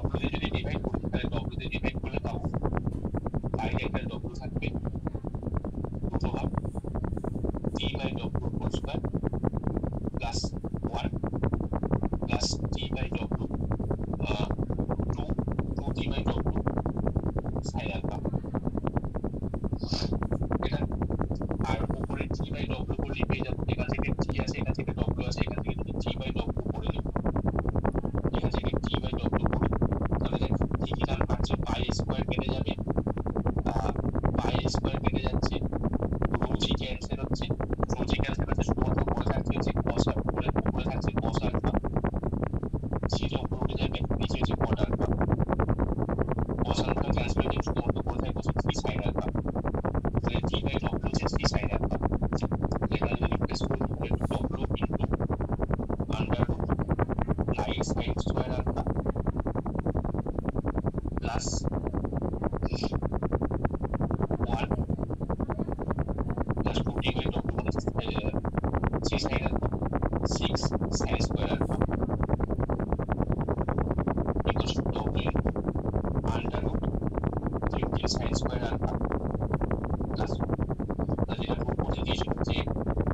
w দিয়ে যদি ডিভাইড করি তাহলে w দিয়ে ডিভাইড করলে পাবো বাইরে একটা w থাকবে দুটো ভাগ t by w whole square plus 1 plus t by w 2t by w সাইন আলফা, এটা আর উপরে t বাই w করলে পেয়ে যাবো, এখান থেকে t আছে, এখান থেকে w আছে, এখান থেকে যদি t বাই w করে নিই, এখান থেকে t বাই w করি, তাহলে দেখ কি কি নাম পাচ্ছি, পাই স্কয়ার কেটে যাবে, পাই স্কয়ার কেটে যাচ্ছে, রো জি ক্যান্সেল হচ্ছে, রো জি ক্যান্সেল হচ্ছে, শুধুমাত্র উপরে থাকছে হচ্ছে cos উপরে থাকছে cos আলফা, সিটা উপরে উঠে যাবে, নিচে হচ্ছে cot alpha, cos alpha cancel হয়ে যাবে, শুধুমাত্র উপরে থাকবে হচ্ছে 3 sin আলফা, তাহলে t বাই w হচ্ছে 3 sin আলফা, এখানে যদি রিপ্লেস করি তাহলে w into under root 9 sin square alpha plus 1 plus 2t by w মানে 3 sin alpha 6 sin square alpha equals to w into under root 15 sin square alpha plus, তাহলে যেটা prove করতে দিয়েছিল যে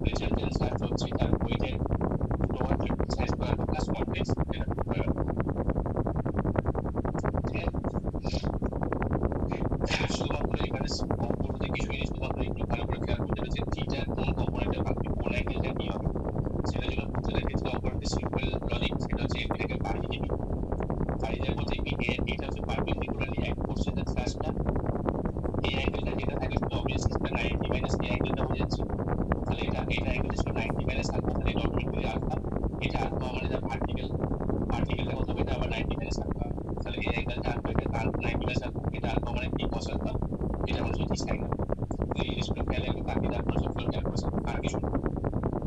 রেজাল্টেন্ট সার্চ হচ্ছে তার ওয়েটের total 15 sin square alpha plus complex, এটা প্রুভ হয়ে গেল, ঠিক আছে। শুধুমাত্র এখানে অঙ্কগুলোতে কিছুই নেই, শুধুমাত্র একটু ভালো করে খেয়াল করতে হবে যে থিটা কোন কম্পোনেন্টে ভাঙবে, কোন অ্যাঙ্গেলটা কি হবে, সেটা জন্য বুঝতে রেখেছি অঙ্কটাতে সিম্পল লজিক, সেটা হচ্ছে এটাকে বাড়িয়ে দিবি, বাড়িয়ে দেওয়ার বলতে এটা হচ্ছে পারপেন্ডিকুলারলি এক করছে যে থ্রাস্টটা, এই অ্যাঙ্গেলটা যেটা থাকে সেটা অবভিয়াসলি সেটা 90 মাইনাস এই অ্যাঙ্গেলটা হয়ে যাচ্ছে, তাহলে এটা অ্যাঙ্গেল ছিল 90 মাইনাস আলফা, তাহলে এটা অটোমেটিক্যালি আলফা, এটা আলফা মানে যা ভার্টিক্যালটা কত হবে, এটা আবার 90 মাইনাস আলফা, তাহলে এই অ্যাঙ্গেলটা আলফা, এটা 90 মাইনাস আলফা, এটা আলফা মানে টি কস আলফা, এটা মানে টি সাইন আলফা, এই জিনিসগুলো খেয়াল রাখবে, বাকি আপনারা সবগুলো খেয়াল করছেন, আর কিছু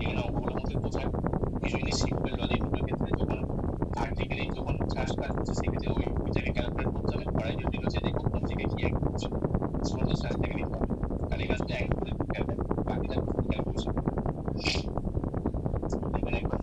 এখানে অঙ্কগুলোর মধ্যে বোঝার কিছুই নেই, সিম্পল লজিকগুলোর ক্ষেত্রে যখন ভার্টিক্যালি যখন থ্রাস্ট কাজ হচ্ছে সেক্ষেত্রে ওইটাকে ক্যালকুলেট করতে হবে, হরাইজন্টালি হচ্ছে দেখো কোন দিকে কি অ্যাঙ্গেল হচ্ছে, সমস্ত থ্রাস্ট থেকে নিতে হবে, তাহলে এখানে শুধু অ্যাঙ্গেল করে খেয়াল রাখবে, বাকিটা ক্যালকুলেশন দেখবেন একবার।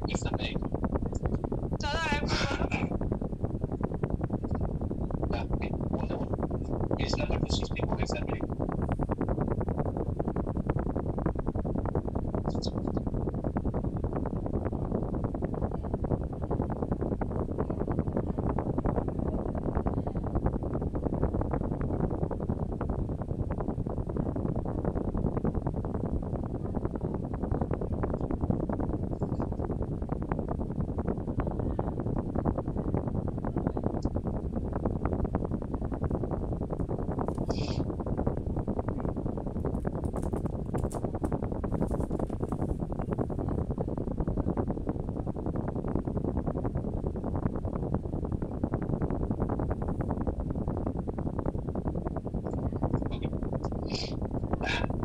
It's the big. দাদা আরেকবার বলো Page number 264 example.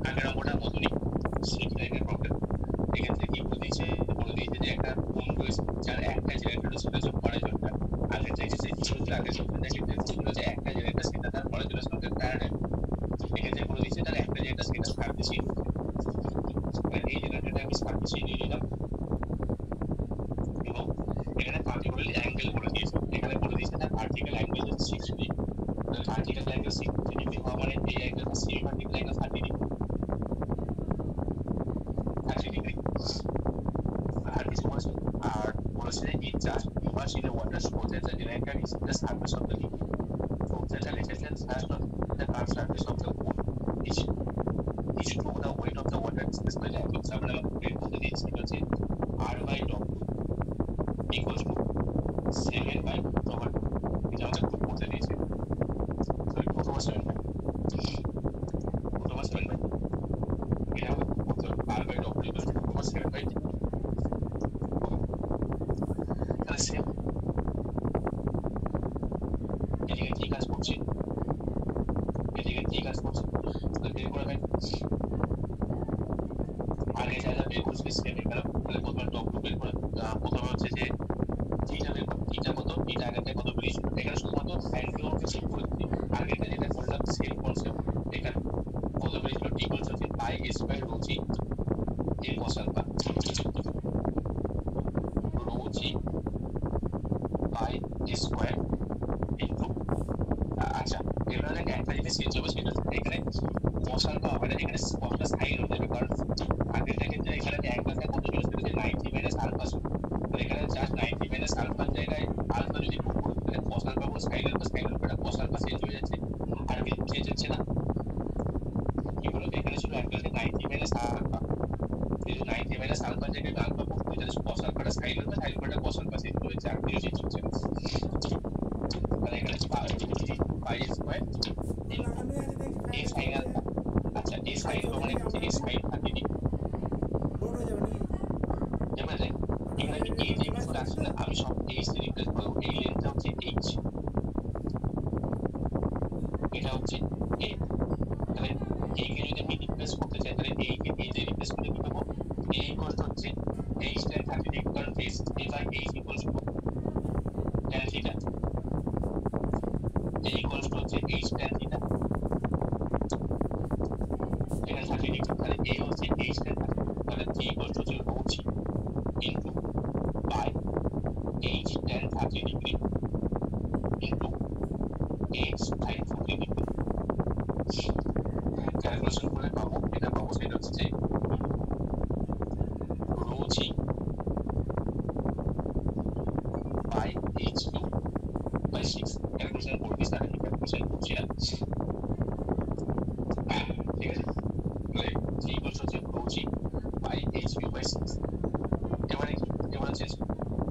আগের অঙ্কটার মতনই সেম টাইপের প্রবলেম। এক্ষেত্রে কি বলে দিয়েছে যে একটা কোণ রয়েছে যার একটা জেনারেটর সেটা হচ্ছে হরাইজন্টাল। আগের যে আগের ক্ষেত্রে বলছিল যে একটা জেনারেটর সেটা তার হরাইজন্টাল সঙ্গে প্যারালাল। এক্ষেত্রে বলে দিয়েছে তার একটা জেনারেটর সেটা সার্ভিসিং মানে এই জেনারেটরটা আমি সার্ভিসিং নিয়ে নিলাম এবং এখানে পার্টিকুলারলি অ্যাঙ্গেল বলে দিয়েছে। এখানে বলে দিয়েছে তার ভার্টিক্যাল অ্যাঙ্গেল হচ্ছে 60 ডিগ্রি। ভার্টিক্যাল অ্যাঙ্গেল 60 ডিগ্রি হওয়া মানে এই অ্যাঙ্গেলটা সেমি ভার্টিক্যাল অ্যাঙ্গেল 30 ডিগ্রি। আর কিছু বলেছে আর বলেছে যে it just immerse in the water so that the generator is the surface of the liquid. So that the resistance has not the curved surface of the cone is to the weight of the water displaced by the atoms. আমরা বের করতে দিয়েছি হচ্ছে R by W equals to 7 by over এটা আমাদের proof করতে দিয়েছে। Sorry প্রথম 7 by এটা আমাদের প্রুফ করতে হবে R by W equals to 7 by তাহলে সেম এদিকে কি কাজ করছে তাহলে বের করে নেন আগে যা বের করছি সেম এখানে তাহলে প্রথমে ডব্লিউ বের করে প্রথমে হচ্ছে যে থিটা বের করে থিটা কত থিটা আগেরটা কত বেরিয়েছিল এখানে শুধুমাত্র অ্যাঙ্গেলকে চেক করে দিচ্ছি আগেরটা যেটা করলাম সেম কনসেপ্ট এখানে কত বেরিয়েছিল টি ইকুয়ালস হচ্ছে পাই স্কয়ার রো জি এর cos আলফা রো জি পাই স্কয়ার ইনটু আচ্ছা এবারে একটা জিনিস চেঞ্জ হবে সেটা হচ্ছে এখানে cos আলফা হবে না এখানে cosটা সাইন হয়ে যাবে কারণ আগেরটা ক্ষেত্রে এখানে অ্যাঙ্গেলটা কত ছিল সেটা হচ্ছে 90 মাইনাস আলফা ছিল এখানে জাস্ট 90 মাইনাস আলফার জায়গায় আলফা যদি পুট করি তাহলে cos আলফা বল sine alpha cos alpha change হয়ে যাচ্ছে আর কিছু চেঞ্জ হচ্ছে না কি বলো এখানে ছিল অ্যাঙ্গেলটা 90 মাইনাস আলফা যেহেতু 90 মাইনাস আলফার জায়গায় আলফা পুট করি তাহলে cos আলফাটা সাইন আলফাটা cos আলফা চেঞ্জ হয়ে যাচ্ছে আর কিছু চেঞ্জ হচ্ছে না তাহলে এখানে পাই স্কয়ার এই সাইন আলফা আচ্ছা এই সাইন মানে হচ্ছে এই সাইন 30 ডিগ্রি এবার দেখ এখানে আমি এই যে কিছু রাখছি না আমি সব এইচ দিয়ে রিপ্লেস করব এই লেন্থটা হচ্ছে এইচ এটা হচ্ছে এ তাহলে এই কে যদি আমি রিপ্লেস করতে চাই তাহলে এই কে এই যে রিপ্লেস করে কি পাবো a ইকুয়াল টু হচ্ছে h tan 30 ডিগ্রি কারণ h a by h equals to tan theta a equals to হচ্ছে h tan থিটা এখানে 30 ডিগ্রি তাহলে a হচ্ছে h tan 30 তাহলে t ইকুয়ালস টু হচ্ছে rho G into by h tan 30 degree into h sin 30 degree calculation করে পাবো এটা পাবো সেটা হচ্ছে rho G by h cube by 6 calculation করবি স্যার আমি ক্যালকুলেশন করছি না ঠিক আছে তাহলে জি ইকুয়ালস হচ্ছে rho G by h cube by 6 এবারে হচ্ছে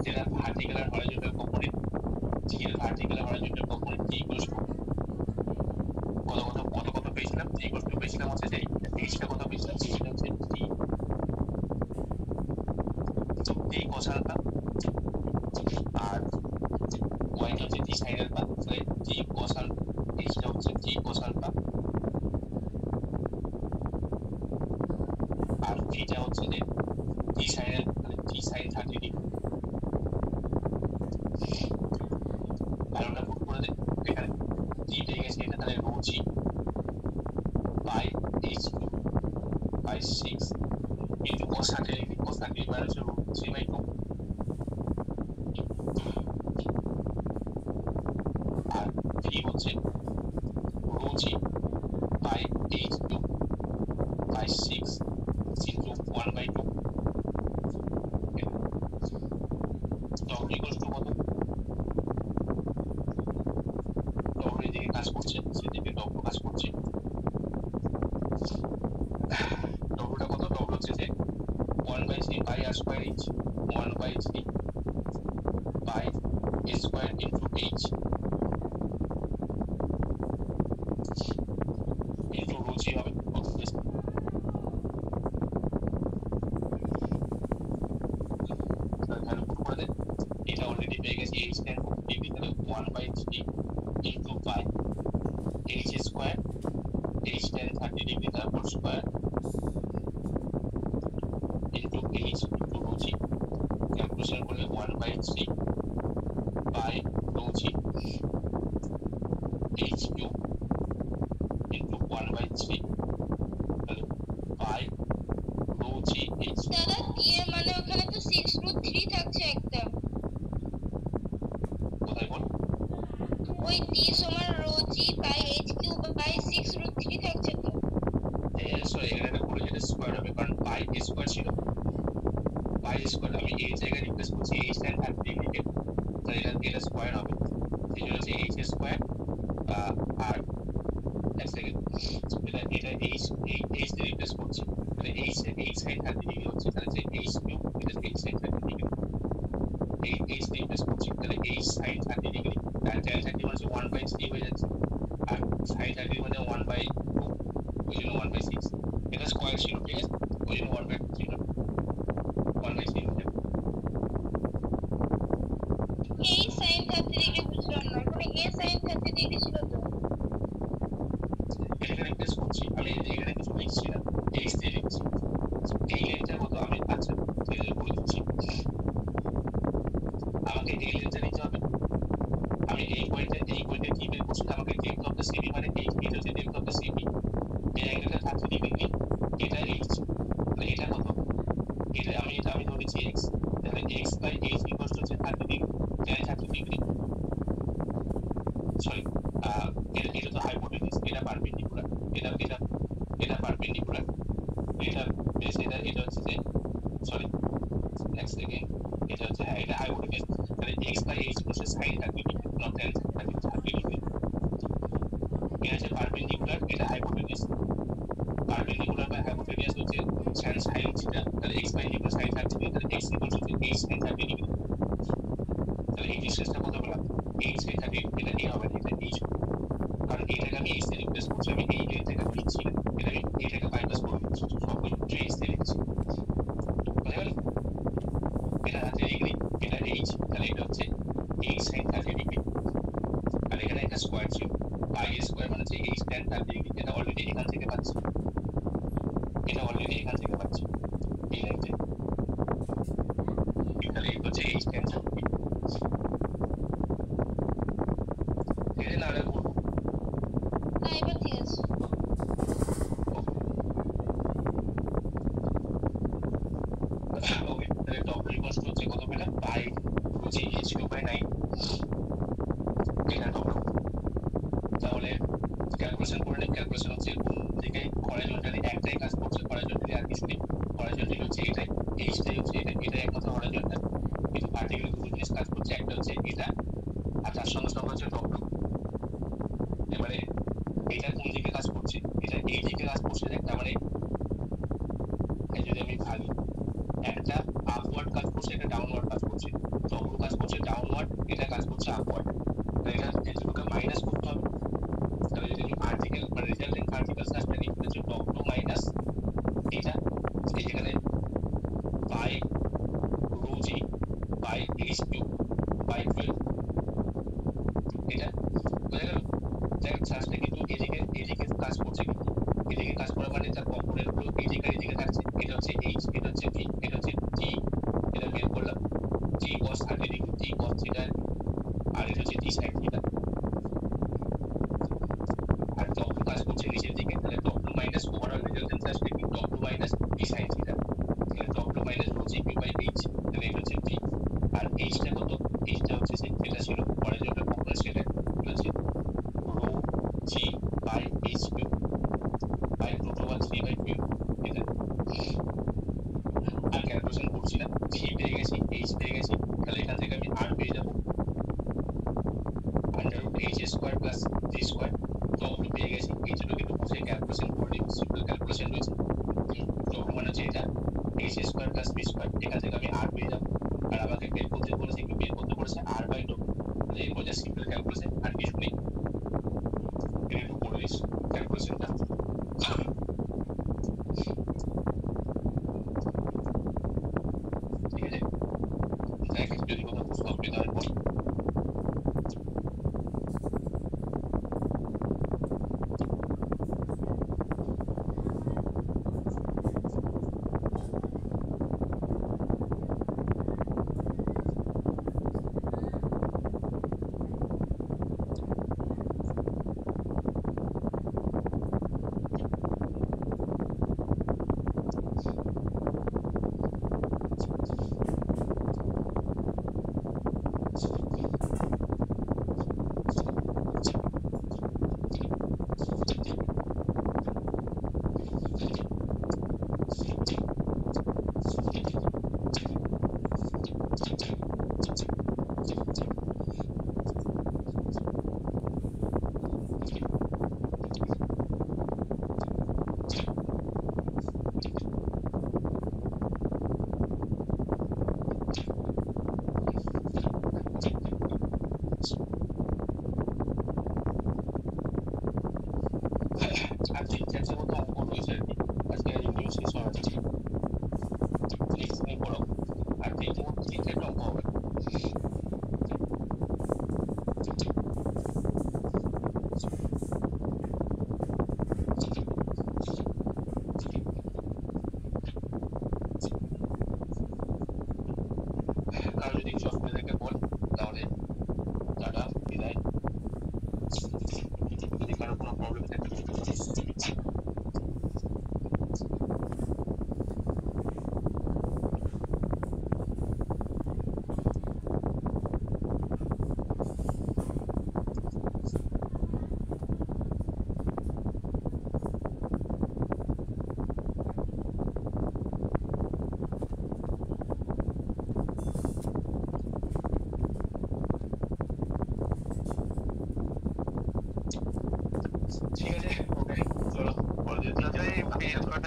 যেটা ভার্টিক্যাল আর হরাইজন্টাল কম্পোনেন্ট জি এর ভার্টিক্যাল আর horizontal component G equals to কত পেয়েছিলাম জি ইকুয়ালস টু পেয়েছিলাম হচ্ছে যে এইচটা কত পেয়েছিলাম সেটা হচ্ছে জি cos আলফা আর ওয়াইটা হচ্ছে জি সাইন আলফা তাহলে জি cos আলফা এইচটা হচ্ছে জি cos আলফা আর থিটা হচ্ছে যে জি সাইন আলফা মানে জি সাইন 30 ডিগ্রি আর ওটা পুট করে দেন এখানে জি পেয়ে গেছে এটা তাহলে rho G by h by 6 into cos 30 degree cos 30 degree মানে হচ্ছে rho G by 2 by 3 pi r square h, 1 by 3 pi a square into h into rho g হবে obviously। তাহলে পুট করে দেন, এটা অলরেডি পেয়ে গেছি h tan 40 ডিগ্রি, তাহলে 1 by 3 into pi h square h tan 30 degree তারপর square into h into rho g, calculation করলে 1 by 3 pi rho g h cube into 1 by 3 তাহলে pi rho g h। দাদা কি এর মানে ওখানে তো 6√3 থাকছে একটা, কোথায় বল? ওই d সমান rho g by h cube by 6√3 থাকছে তো। সরি এখানে পুরো যেটা স্কয়ার হবে, কারণ pi a স্কয়ার ছিল, pi স্কয়ার আমি এই জায়গায় রিপ্লেস করছি h tan 30 ডিগ্রিকে, তাহলে এটা স্কয়ার হবে, এই জন্য হচ্ছে h স্কয়ার আর এক সেকেন্ড এটা h দিয়ে রিপ্লেস করছি, তাহলে h sin 30 ডিগ্রি হচ্ছে, তাহলে যে h কিউব এটা h sin 30 ডিগ্রি, এই h দিয়ে রিপ্লেস করছি, তাহলে h sin 30 ডিগ্রি আর tan 30 মানে 1 by 3 হয়ে যাচ্ছে, আর sin 30 মানে 1 by 2, ওই জন্য 1 by 6, এটা স্কয়ার ছিল ঠিক আছে, ওই জন্য 1 by 2 ছিল, 1 by 3 হয়ে যাবে। এই sin 30 ডিগ্রি বুঝলাম না, ওখানে a sin 30 ডিগ্রি ছিল তো। এখানে রিপ্লেস করছি আমি, এখানে কিছু লিখছি না, h দিয়ে লিখছি, এই লেনটার মতো আমি আচ্ছা করে দিচ্ছি, আমাকে এই লেনটা নিতে হবে, আমি এই পয়েন্টে কি বের করছি, আমাকে ডেপথ অফ দ্য সিবি মানে এটা হচ্ছে ডেপথ অফ দ্য সিবি, এই অ্যাঙ্গেলটা 30 ডিগ্রি, এটা h, তাহলে এটা কত, এটা আমি ধরেছি x, তাহলে x by h equals to 30 degree, tan 30 degree sorry এটা তো হাইপোটেনিউস, এটা পারপেন্ডিকুলার, এটা পারপেন্ডিকুলার, এটা বেস এটা হচ্ছে যে সরি এক সেকেন্ড, এটা হচ্ছে হ্যাঁ এটা হাইপোটেনিউস, তাহলে x বাই h হচ্ছে sin 30 degree not tan 30 degree, এটা হচ্ছে পারপেন্ডিকুলার, এটা হাইপোটেনিউস, পারপেন্ডিকুলার বাই হাইপোটেনিউস হচ্ছে tan sin থিটা, তাহলে x by h equal sin 30 degree, তাহলে x equal to h sin 30 degree, তাহলে এই ডিসটেন্সটা কত পেলাম, h sin 30, এটা কি হবে, এটা h, কারণ এটাকে আমি h দিয়ে রিপ্লেস করছি, আমি এই লেনটাকে লিখছি না, এটা আমি এটাকে বাইপাস করে দিচ্ছি, সব কিছু h দিয়ে লিখছি, বুঝতে গেল, এটা 30 ডিগ্রি, এটা h, তাহলে এটা হচ্ছে h sin 30 ডিগ্রি, আর এখানে একটা স্কয়ার ছিল, pi স্কয়ার মানে হচ্ছে h tan 30 ডিগ্রি, এটা অলরেডি এখান থেকে পাচ্ছি, এই লাইনটা, তাহলে এই হচ্ছে h tan 30 ডিগ্রি, ঠিক আছে না, আর বলবো না এবার ঠিক আছে। ওকে, তাহলে ডব্লিউ ইকুয়ালস টু হচ্ছে কত পেলাম, pi rho G h cube by 9, এটা ডব্লিউ, তাহলে ক্যালকুলেশন করে নিই, ক্যালকুলেশন হচ্ছে কোন দিকে হরাইজন্টালি একটাই কাজ করছে, হরাইজন্টালি আর কিছু নেই, হরাইজন্টালি হচ্ছে এটাই, এইচটাই হচ্ছে এটা একমাত্র হরাইজন্টাল, কিন্তু ভার্টিক্যালি দুটো জিনিস কাজ করছে, একটা হচ্ছে এটা আর তার সঙ্গে সঙ্গে হচ্ছে ডব্লিউ। এবারে এটা কোন দিকে কাজ করছে, এটা এই দিকে কাজ করছে, তার মানে যদি আমি ভাবি একটা আপওয়ার্ড কাজ করছে, এটা ডাউনওয়ার্ড কাজ করছে, ডব্লিউ কাজ করছে ডাউনওয়ার্ড, এটা কাজ করছে আপওয়ার্ড, তাই এটা দুটোকে মাইনাস করতে হবে, তাহলে যদি আমি ভার্টিক্যাল মানে রেজাল্টেন্ট ভার্টিক্যাল সাসটা নিই, হচ্ছে ডব্লিউ মাইনাস এটা, এই যেখানে by rho G by H cube by 12, এটা বোঝা গেল, দেখ সাসটা কিন্তু এদিকে কাজ করছে, কিন্তু এদিকে কাজ করা মানে তার কম্পোনেন্ট গুলো এদিকে থাকছে, এটা হচ্ছে এইচ, এটা হচ্ছে ভি, এটা হচ্ছে টি, এটা বের করলাম T cos 30 degree, T cos theta, আর এটা হচ্ছে টি sin থিটা, আর ডব্লিউ কাজ করছে নিচের দিকে, তাহলে ডব্লিউ মাইনাস ওভারঅল রেজাল্টেন্ট সাসটা কি W minus T sin theta, তাহলে W minus rho G cube by H, তাহলে এটা হচ্ছে ভি, আর এইচটা কত, এইচটা হচ্ছে যেটা ছিল হরাইজন্টাল কম্পোনেন্ট, সেটা হচ্ছে rho G by H cube by root over 3 by 12, এটা আর ক্যালকুলেশন করছি না, ভি পেয়ে গেছি, এইচ পেয়ে গেছি, তাহলে এখান থেকে আমি আর পেয়ে যাবো under root H square plus V square, W পেয়ে গেছি, এই জন্য কিন্তু বসে ক্যালকুলেশন করে নিই, সিম্পল ক্যালকুলেশন রয়েছে, ডব্লিউ মানে হচ্ছে এটা এইচ স্কোয়ার প্লাস স্পেস পাই, এখান থেকে আমি আর পেয়ে যাবো। আর আমাকে বের করতে বলেছে কি, বের করতে বলেছে আর বাই টো, এরপর যা সিম্পল ক্যালকুলেশন, আর কিছু নেই। এটা একটু করে দিস ক্যালকুলেশনটা। ঠিক আছে, দেখ যদি কোথাও বুঝতে অসুবিধা হয় বল। আজকে ইতিহাসের মতো অঙ্ক রয়েছে আর কি, আজকে ইউনিভার্স শেষ হওয়ার আছে, নেক্সট দিন পড়াবো। আর তিনটে একটা অঙ্ক হবে। কারো যদি কিছু অসুবিধা থাকে বল, তাহলে টাটা, বিদায়। যদি কারো কোনো প্রবলেম থাকে বলতে পারিস। ঠিক আছে, ওকে, চলো পরে দিয়ে আমি এতটা